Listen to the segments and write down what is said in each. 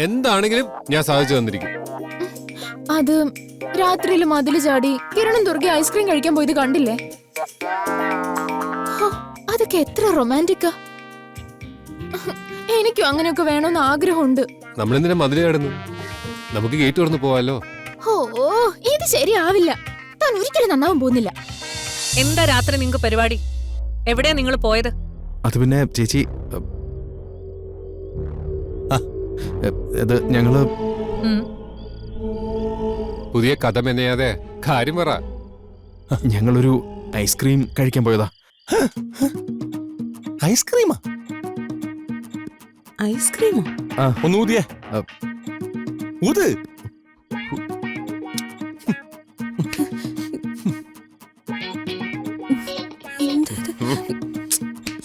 എന്താണെങ്കിലും ഞാൻ സാധിച്ചു തന്നിരിക്കും. അത് രാത്രിയിൽ മതില് ചാടി കിരണും ദുർഗ ഐസ്ക്രീം കഴിക്കാൻ പോയത് കണ്ടില്ലേ? അതൊക്കെ എത്ര റൊമാൻറ്റിക്കാ. എനിക്കും അങ്ങനെയൊക്കെ വേണമെന്ന് ആഗ്രഹമുണ്ട്. നമ്മളെന്തിനാ മതില് ചാടുന്നു? നമുക്ക് ഗേറ്റ് തുറന്നു പോവാലോ. ഓ ഇത് ശരിയാവില്ല. താൻ ഒരിക്കലും നന്നാവാൻ പോകുന്നില്ല. എന്താ രാത്രി നിങ്ങൾക്ക് പരിപാടി? എവിടെയാ നിങ്ങൾ പോയത്? അത് പിന്നെ ചേച്ചി, ഞങ്ങള് പുതിയ കഥ മെനയാതെ കാര്യം പറ. ഞങ്ങളൊരു ഐസ്ക്രീം കഴിക്കാൻ പോയതാ. ഐസ്ക്രീമാ? ഐസ്ക്രീമോ? ഒന്ന് ഊതിയേ. ഊത്.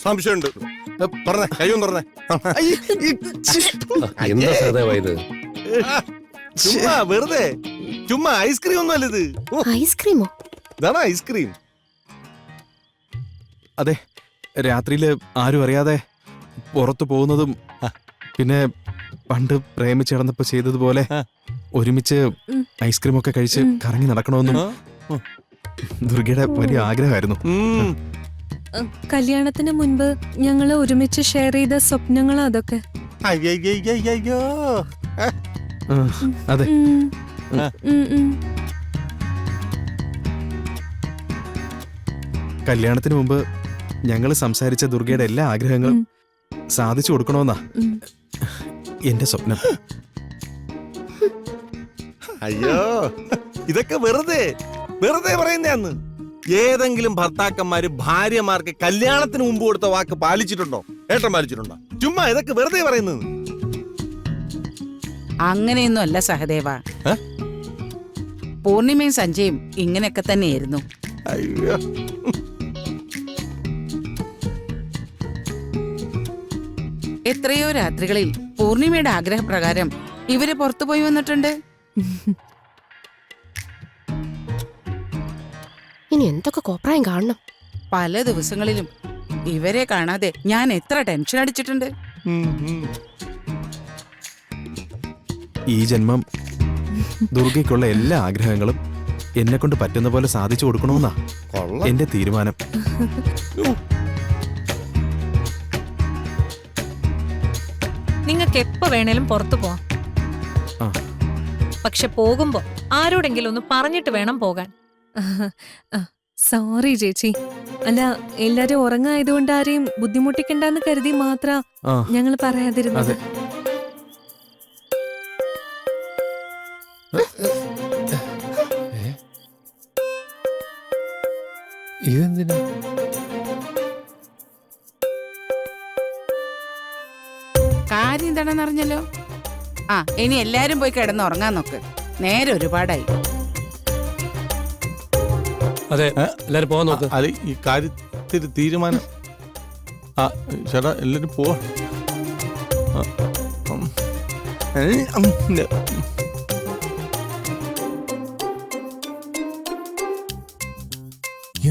സംശയമുണ്ട്. പറഞ്ഞേ, കയ്യൊന്ന് പറഞ്ഞേ. എന്താ സഹദേവായത്? ചുമ്മാ വെറുതെ, ചുമ്മാ ഐസ്ക്രീം ഒന്നും അല്ലത്. ഐസ്ക്രീമോ? ഇതാണ് ഐസ്ക്രീം. അതെ, രാത്രിയില് ആരും അറിയാതെ പുറത്തു പോകുന്നതും പിന്നെ പണ്ട് പ്രേമിച്ചിടന്നപ്പോ ചെയ്തതുപോലെ ഒരുമിച്ച് ഐസ്ക്രീം ഒക്കെ കഴിച്ച് കറങ്ങി നടക്കണമെന്നും ദുർഗയുടെ വലിയ ആഗ്രഹമായിരുന്നു. കല്യാണത്തിന് മുൻപ് ഞങ്ങള് ഒരുമിച്ച് ഷെയർ ചെയ്ത സ്വപ്നങ്ങൾ അതൊക്കെ. അയ്യോ, അതെ. കല്യാണത്തിന് മുമ്പ് ഞങ്ങള് സംസാരിച്ച ദുർഗയുടെ എല്ലാ ആഗ്രഹങ്ങളും സാധിച്ചു കൊടുക്കണമെന്നാ എന്റെ സ്വപ്നം. അയ്യോ, ഇതൊക്കെ വെറുതെ വെറുതെ പറയുന്നതാന്ന്. ഏതെങ്കിലും ഭർത്താക്കന്മാര് ഭാര്യമാർക്ക് കല്യാണത്തിന് മുമ്പ് കൊടുത്ത വാക്ക് പാലിച്ചിട്ടുണ്ടോ? ഏട്ടൻ പാലിച്ചിട്ടുണ്ടോ? ചുമ്മാ ഇതൊക്കെ വെറുതെ പറയുന്നത്. അങ്ങനെയൊന്നും അല്ല സഹദേവ. പൂർണിമയും സഞ്ജയും ഇങ്ങനെയൊക്കെ തന്നെയായിരുന്നു. അയ്യോ, എത്രയോ രാത്രികളിൽ പൂർണിമയുടെ ആഗ്രഹപ്രകാരം ഇവര് പുറത്തുപോയി വന്നിട്ടുണ്ട്. ഇനി എന്തൊക്കെ കോപ്രായം കാണണം. പല ദിവസങ്ങളിലും ഇവരെ കാണാതെ ഞാൻ എത്ര ടെൻഷൻ അടിച്ചിട്ടുണ്ട്. ഈ ജന്മം ദുർഗയ്ക്കുള്ള എല്ലാ ആഗ്രഹങ്ങളും എന്നെ കൊണ്ട് പറ്റുന്ന പോലെ സാധിച്ചു കൊടുക്കണമെന്നാ എന്റെ തീരുമാനം. നിങ്ങൾക്ക് എപ്പോ വേണേലും പുറത്തു പോവാം. പക്ഷെ പോകുമ്പോ ആരോടെങ്കിലും ഒന്ന് പറഞ്ഞിട്ട് വേണം പോകാൻ. സോറി ചേച്ചി. അല്ല, എല്ലാരും ഉറങ്ങായതുകൊണ്ട് ആരെയും ബുദ്ധിമുട്ടിക്കണ്ടെന്ന് കരുതി മാത്ര ഞങ്ങൾ പറയാതിരുന്നത്. ഇതെന്തിനാ? കാര്യം എന്താണെന്ന് അറിഞ്ഞല്ലോ. ഇനി എല്ലാരും പോയി കിടന്ന് ഉറങ്ങാൻ നോക്ക്. നേരെ ഒരുപാടായി. അതെ, എല്ലാരും പോവാൻ നോക്ക്. അത് ഈ കാര്യത്തിൽ തീരുമാനം. ചേട്ടാ, എല്ലാരും പോവാ.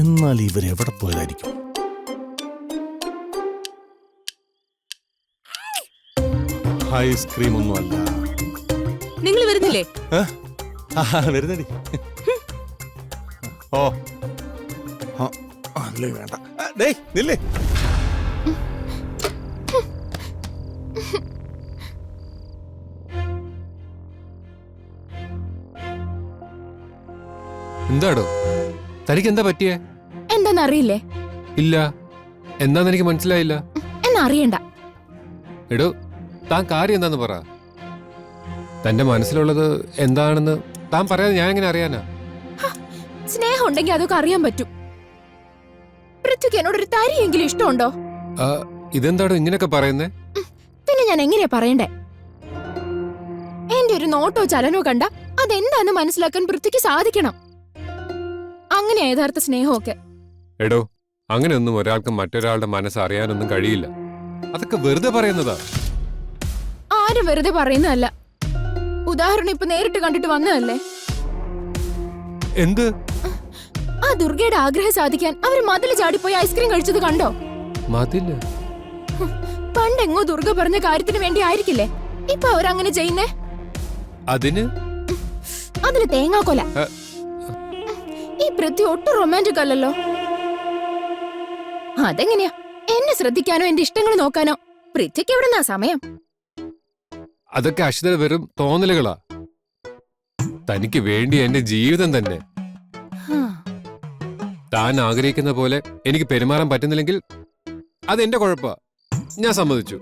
എന്നാൽ ഇവരെവിടെ പോയതായിരിക്കും? ഐസ്ക്രീം ഒന്നും അല്ല. നിങ്ങൾ വരുന്നില്ലേ? വരുന്നടി. ഓ, അല്ലേ വേണ്ട. ഡേയ് നില്ലേ. എന്താടോ തനിക്ക് എന്താ പറ്റിയേ? എന്താന്നറിയില്ലേ? ഇല്ല, എന്താന്ന് എനിക്ക് മനസ്സിലായില്ല. എന്നാ അറിയണ്ട. എടോ, താൻ കാര്യം എന്താന്ന് പറ. തന്റെ മനസ്സിലുള്ളത് എന്താണെന്ന് താൻ പറയാതെ ഞാൻ എങ്ങനെ അറിയാനാ? സ്നേഹം ഉണ്ടെങ്കിൽ അതൊക്കെ അറിയാൻ പറ്റും. പൃഥ്വിക്ക് എന്നോടൊരു തരിയെങ്കിലും ഇഷ്ടമുണ്ടോ? ഇതെന്താടോ ഇങ്ങനെയൊക്കെ പറയുന്നേ? പിന്നെ ഞാൻ എങ്ങനെയാ പറയണ്ടേ? എന്റെ ഒരു നോട്ടോ ചലനോ കണ്ട അതെന്താന്ന് മനസ്സിലാക്കാൻ പൃഥ്വിക്ക് സാധിക്കണം. അങ്ങനെ യഥാർത്ഥ സ്നേഹമൊക്കെ. എടോ, അങ്ങനെയൊന്നും ഒരാൾക്ക് മറ്റൊരാളുടെ മനസ്സ് അറിയാനൊന്നും കഴിയില്ല. അതൊക്കെ വെറുതെ പറയുന്നതാ. ആരും വെറുതെ പറയുന്നതല്ല. ഉദാഹരണം ഇപ്പൊ നേരിട്ട് കണ്ടിട്ട് വന്നതല്ലേ. എന്ത്? ആ ദുർഗയുടെ ആഗ്രഹം സാധിക്കാൻ അവര് മതില് ചാടിപ്പോയി ഐസ്ക്രീം കഴിച്ചത് കണ്ടോ? മതില്? പണ്ടെങ്ങോ ദുർഗ പറഞ്ഞ കാര്യത്തിന് വേണ്ടി ആയിരിക്കില്ലേ ഇപ്പൊ അവരങ്ങനെ ചെയ്യുന്നേ? അതിന് അതിന് തേങ്ങാക്കൊല. ആ. ഈ പൃഥ്വി ഒട്ടും റൊമാൻറ്റിക് അല്ലല്ലോ. അതെങ്ങനെയാ? എന്നെ ശ്രദ്ധിക്കാനോ എന്റെ ഇഷ്ടങ്ങൾ നോക്കാനോ പൃഥ്വിക്ക് എവിടുന്നാ സമയം? അതൊക്കെ അശ്വത വെറും തോന്നലുകളാ. തനിക്ക് വേണ്ടി എന്റെ ജീവിതം തന്നെ. ഹാ. താൻ ആഗ്രഹിക്കുന്ന പോലെ എനിക്ക് പെരുമാറാൻ പറ്റുന്നില്ലെങ്കിൽ അതെന്റെ കുഴപ്പാ. ഞാൻ സമ്മതിച്ചു.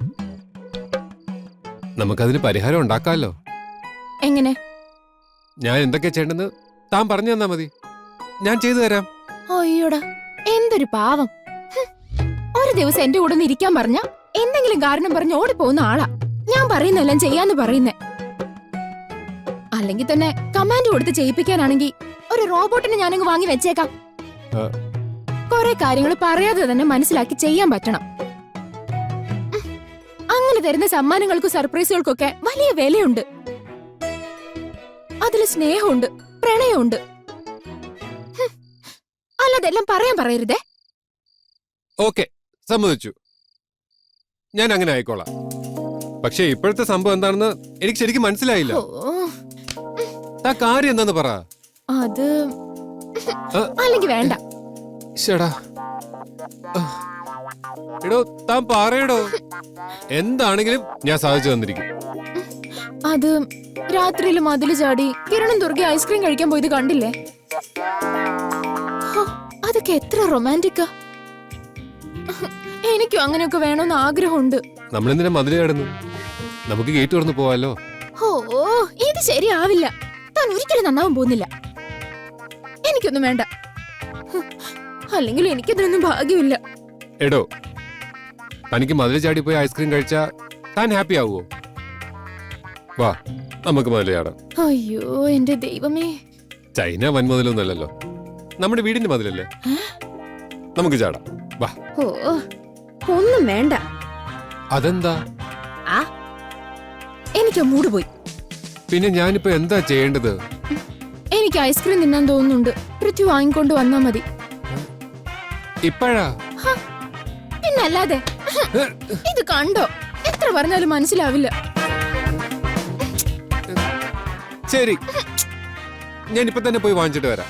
നമുക്കതിന് പരിഹാരം ഉണ്ടാക്കാമല്ലോ. എങ്ങനെ? ഞാൻ എന്തൊക്കെ ചെയ്യണമെന്ന് താൻ പറഞ്ഞു തന്നാ മതി, ഞാൻ ചെയ്തു തരാം. അയ്യോടാ, എന്തൊരു പാവം. ഹും. ഒരു ദിവസം എന്റെ കൂടെ ഒന്ന് ഇരിക്കാൻ പറഞ്ഞ എന്തെങ്കിലും കാരണം പറഞ്ഞ് ഓടിപ്പോകുന്ന ആളാ. ഞാൻ പറയുന്നെല്ലാം ചെയ്യാന്ന് പറയുന്നേ. അല്ലെങ്കിൽ തന്നെ കമാൻഡ് കൊടുത്ത് ചെയ്യിപ്പിക്കാനാണെങ്കിൽ ഒരു റോബോട്ടിനെ ഞാനങ്ങ് വാങ്ങി വെച്ചേക്കാം. ആ. കുറെ കാര്യങ്ങൾ പറയാതെ തന്നെ മനസ്സിലാക്കി ചെയ്യാൻ പറ്റണം. അങ്ങനെ തരുന്ന സമ്മാനങ്ങൾക്കും സർപ്രൈസുകൾക്കൊക്കെ വലിയ വിലയുണ്ട്. അതിൽ സ്നേഹമുണ്ട്, പ്രണയമുണ്ട്. ഹും. അല്ലാതെല്ലാം പറയാൻ പറയരുതേ. ഓക്കെ, സമ്മതിച്ചു. ഞാൻ അങ്ങനെ ആയിക്കോളാം. പക്ഷെ ഇപ്പോഴത്തെ സംഭവം എന്താണെന്ന് എനിക്ക് ശരിക്കും മനസ്സിലായില്ല. ഓ, താ കാര്യം എന്താന്ന് പറ. അത് ആ. അല്ലെങ്കിൽ വേണ്ട. ശ്ശെടാ. എടോ താൻ പറയടോ. എന്താണെങ്കിലും ഞാൻ സാധിച്ചു തന്നിരിക്കും. അത് രാത്രിയിൽ മതില് ചാടി കിരണും ദുർഗ ഐസ്ക്രീം കഴിക്കാൻ പോയത് കണ്ടില്ലേ? ഹോ, അതൊക്കെ എത്ര റൊമാൻറ്റിക്കാ. എനിക്കും അങ്ങനെയൊക്കെ വേണമെന്ന് ആഗ്രഹമുണ്ട്. നമ്മളെന്തിനാ മതില് കിടന്നു? നമുക്ക് ഗേറ്റ് തുറന്നു പോവാലോ. ഓ, ഇത് ശരിയാവില്ല. താൻ ഒരിക്കലും നന്നാവാൻ പോകുന്നില്ല. എനിക്കൊന്നും വേണ്ട. ഹ്, അല്ലെങ്കിൽ എനിക്കതിനൊന്നും ഭാഗ്യമില്ല. എടോ, തനിക്ക് മതില് ചാടി പോയി ഐസ്ക്രീം കഴിച്ചാ താൻ ഹാപ്പി ആവുമോ? വാ, നമുക്ക് മതില് ചാടാം. അയ്യോ എന്റെ ദൈവമേ. ചൈന വൻമതിലൊന്നുമല്ലല്ലോ, നമ്മുടെ വീടിന്റെ മതിലല്ലേ. നമുക്ക് ചാടാം, വാ. ഓ, ഒന്നും വേണ്ട. അതെന്താ? ആ, എനിക്ക് മൂഡ് പോയി. പിന്നെ ഞാനിപ്പോ എന്താ ചെയ്യേണ്ടത്? എനിക്ക് ഐസ്ക്രീം തിന്നാൻ തോന്നുന്നുണ്ട്. പൃഥ്വി വാങ്ങിക്കൊണ്ട് വന്നാ മതി. ഇപ്പഴാ? ഹ, പിന്നല്ലാതെ. ഇത് കണ്ടോ? എത്ര പറഞ്ഞാലും മനസ്സിലാവില്ല. ശരി, ഞാൻ ഇപ്പൊ തന്നെ പോയി വാങ്ങിച്ചിട്ട് വരാം.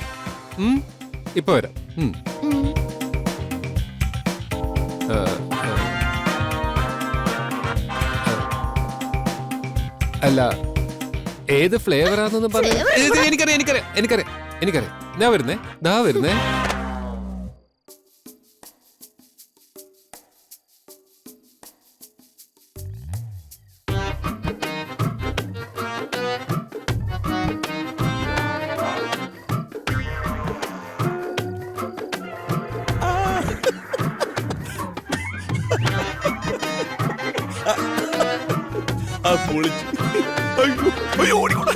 ഇപ്പൊ വരാം. ഉം. ആ, ആ. അല്ല, ഏത് ഫ്ലേവറാന്നൊന്നും പറഞ്ഞു. എനിക്കറിയാം. ഞാൻ വരുന്നേ, ദാ വരുന്നേ. ആ പൊളിച്ചു. അയ്യോ, അയ്യോ, ഓടിക്കോടാ.